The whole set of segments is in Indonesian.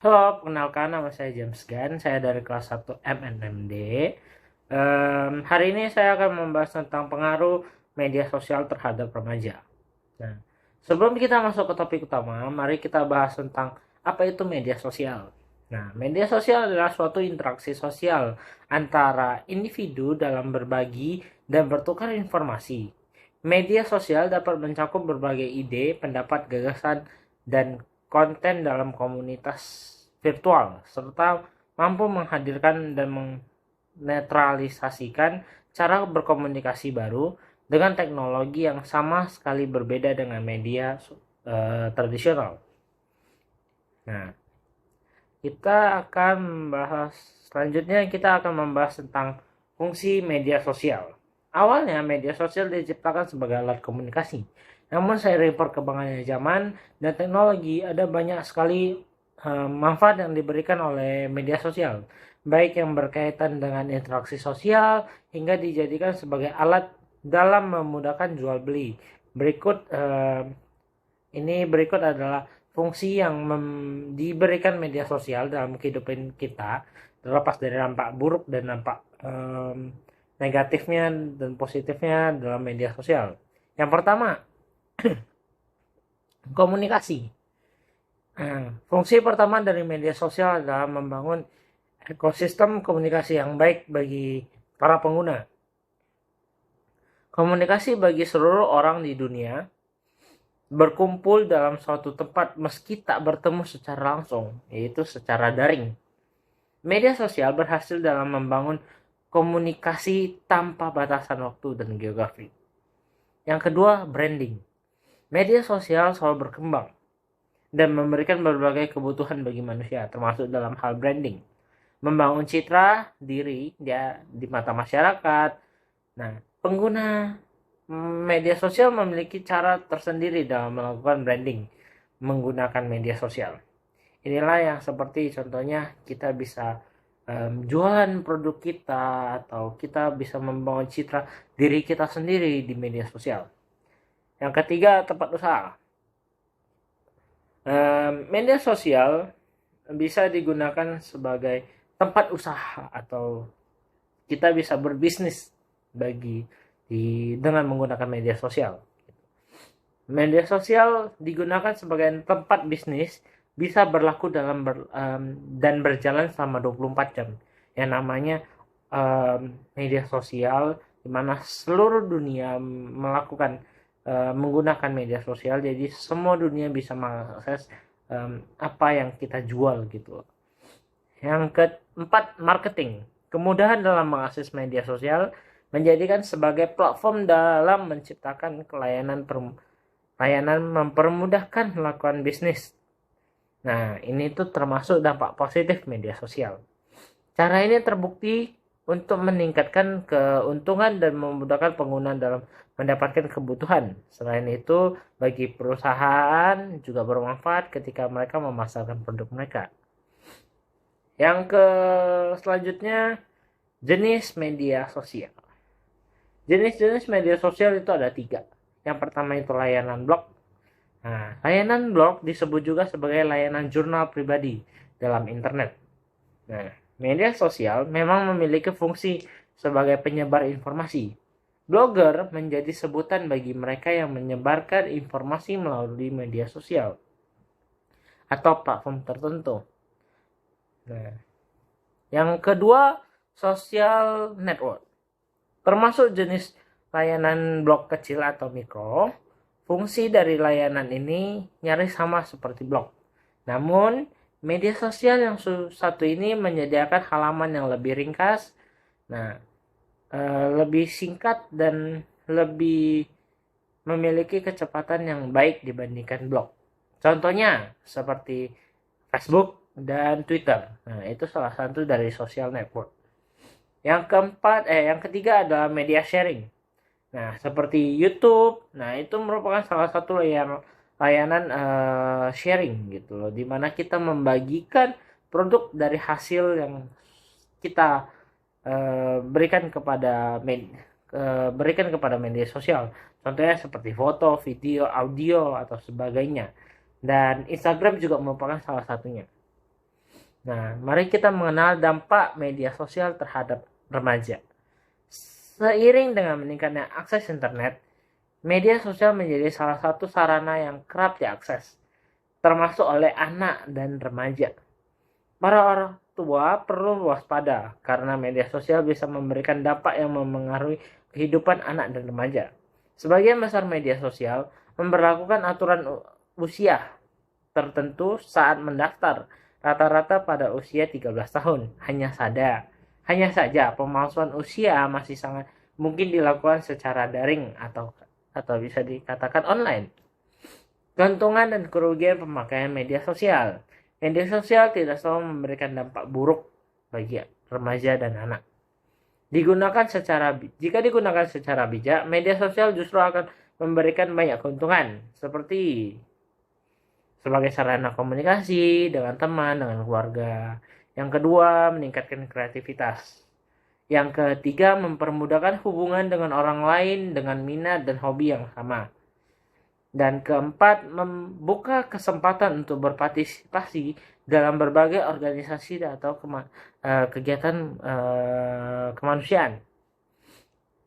Halo, perkenalkan nama saya James Gan, saya dari kelas 1 MNMD. Hari ini saya akan membahas tentang pengaruh media sosial terhadap remaja. Nah, sebelum kita masuk ke topik utama, mari kita bahas tentang apa itu media sosial. Nah, media sosial adalah suatu interaksi sosial antara individu dalam berbagi dan bertukar informasi. Media sosial dapat mencakup berbagai ide, pendapat, gagasan, dan konten dalam komunitas virtual, serta mampu menghadirkan dan menetralisasikan cara berkomunikasi baru dengan teknologi yang sama sekali berbeda dengan media tradisional. Nah, kita akan membahas tentang fungsi media sosial. Awalnya media sosial diciptakan sebagai alat komunikasi. Namun seiring perkembangannya zaman dan teknologi, ada banyak sekali manfaat yang diberikan oleh media sosial, baik yang berkaitan dengan interaksi sosial hingga dijadikan sebagai alat dalam memudahkan jual beli. Berikut adalah fungsi yang diberikan media sosial dalam kehidupan kita, terlepas dari dampak buruk dan dampak negatifnya dan positifnya dalam media sosial. Yang pertama, komunikasi. Fungsi pertama dari media sosial adalah membangun ekosistem komunikasi yang baik bagi para pengguna. Komunikasi bagi seluruh orang di dunia berkumpul dalam suatu tempat meski tak bertemu secara langsung, yaitu secara daring. Media sosial berhasil dalam membangun komunikasi tanpa batasan waktu dan geografi. Yang kedua, branding. Media sosial selalu berkembang dan memberikan berbagai kebutuhan bagi manusia, termasuk dalam hal branding. Membangun citra diri di mata masyarakat. Nah, pengguna media sosial memiliki cara tersendiri dalam melakukan branding menggunakan media sosial. Inilah yang seperti contohnya kita bisa jualan produk kita, atau kita bisa membangun citra diri kita sendiri di media sosial. Yang ketiga, tempat usaha. Media sosial bisa digunakan sebagai tempat usaha atau kita bisa berbisnis dengan menggunakan media sosial. Media sosial digunakan sebagai tempat bisnis bisa berlaku dan berjalan selama 24 jam. Yang namanya media sosial, di mana seluruh dunia menggunakan media sosial, jadi semua dunia bisa mengakses apa yang kita jual gitu. Yang keempat, marketing. Kemudahan dalam mengakses media sosial menjadikan sebagai platform dalam menciptakan layanan mempermudahkan melakukan bisnis. Nah, ini tuh termasuk dampak positif media sosial. Cara ini terbukti untuk meningkatkan keuntungan dan memudahkan pengguna dalam mendapatkan kebutuhan. Selain itu, bagi perusahaan juga bermanfaat ketika mereka memasarkan produk mereka. Yang selanjutnya, jenis media sosial. Jenis-jenis media sosial itu ada 3. Yang pertama itu layanan blog. Nah, layanan blog disebut juga sebagai layanan jurnal pribadi dalam internet. Nah, media sosial memang memiliki fungsi sebagai penyebar informasi. Blogger menjadi sebutan bagi mereka yang menyebarkan informasi melalui media sosial atau platform tertentu. Nah, yang kedua, social network. Termasuk jenis layanan blog kecil atau mikro. Fungsi dari layanan ini nyaris sama seperti blog. Namun, media sosial yang satu ini menyediakan halaman yang lebih ringkas, lebih singkat, dan lebih memiliki kecepatan yang baik dibandingkan blog. Contohnya seperti Facebook dan Twitter. Nah, itu salah satu dari social network. Yang ketiga adalah media sharing. Nah, seperti YouTube. Nah, itu merupakan salah satu layanan sharing gitu loh, di mana kita membagikan produk dari hasil yang kita berikan kepada media sosial. Contohnya seperti foto, video, audio atau sebagainya. Dan Instagram juga merupakan salah satunya. Nah, mari kita mengenal dampak media sosial terhadap remaja. Seiring dengan meningkatnya akses internet, media sosial menjadi salah satu sarana yang kerap diakses, termasuk oleh anak dan remaja. Para orang tua perlu waspada karena media sosial bisa memberikan dampak yang memengaruhi kehidupan anak dan remaja. Sebagian besar media sosial memberlakukan aturan usia tertentu saat mendaftar, rata-rata pada usia 13 tahun. Hanya saja pemalsuan usia masih sangat mungkin dilakukan secara daring atau bisa dikatakan online. Keuntungan dan kerugian pemakaian media sosial. Media sosial tidak selalu memberikan dampak buruk bagi remaja dan anak. Jika digunakan secara bijak, media sosial justru akan memberikan banyak keuntungan, seperti sebagai sarana komunikasi dengan teman, dengan keluarga. Yang kedua, meningkatkan kreativitas. Yang ketiga, mempermudahkan hubungan dengan orang lain dengan minat dan hobi yang sama. Dan keempat, membuka kesempatan untuk berpartisipasi dalam berbagai organisasi atau kegiatan kemanusiaan.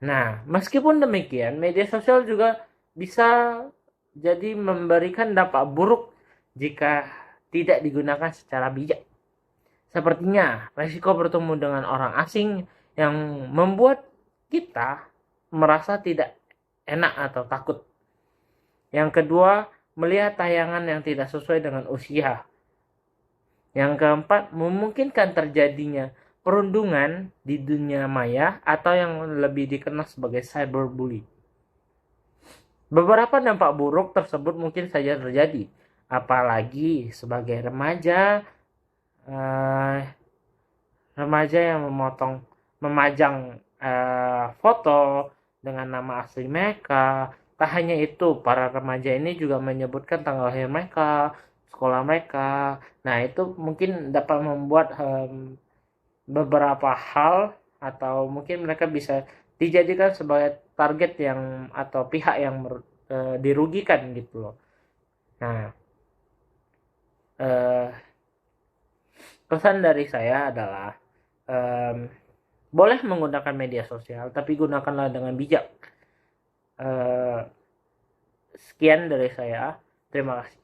Nah, meskipun demikian, media sosial juga bisa jadi memberikan dampak buruk jika tidak digunakan secara bijak. Sepertinya, resiko bertemu dengan orang asing yang membuat kita merasa tidak enak atau takut. Yang kedua, melihat tayangan yang tidak sesuai dengan usia. Yang keempat, memungkinkan terjadinya perundungan di dunia maya atau yang lebih dikenal sebagai cyberbully. Beberapa dampak buruk tersebut mungkin saja terjadi, apalagi sebagai remaja yang memajang foto dengan nama asli mereka. Tak hanya itu, para remaja ini juga menyebutkan tanggal lahir mereka, sekolah mereka. Nah, itu mungkin dapat membuat beberapa hal, atau mungkin mereka bisa dijadikan sebagai target yang atau pihak yang dirugikan gitu loh. Nah, pesan dari saya adalah boleh menggunakan media sosial, tapi gunakanlah dengan bijak. Sekian dari saya. Terima kasih.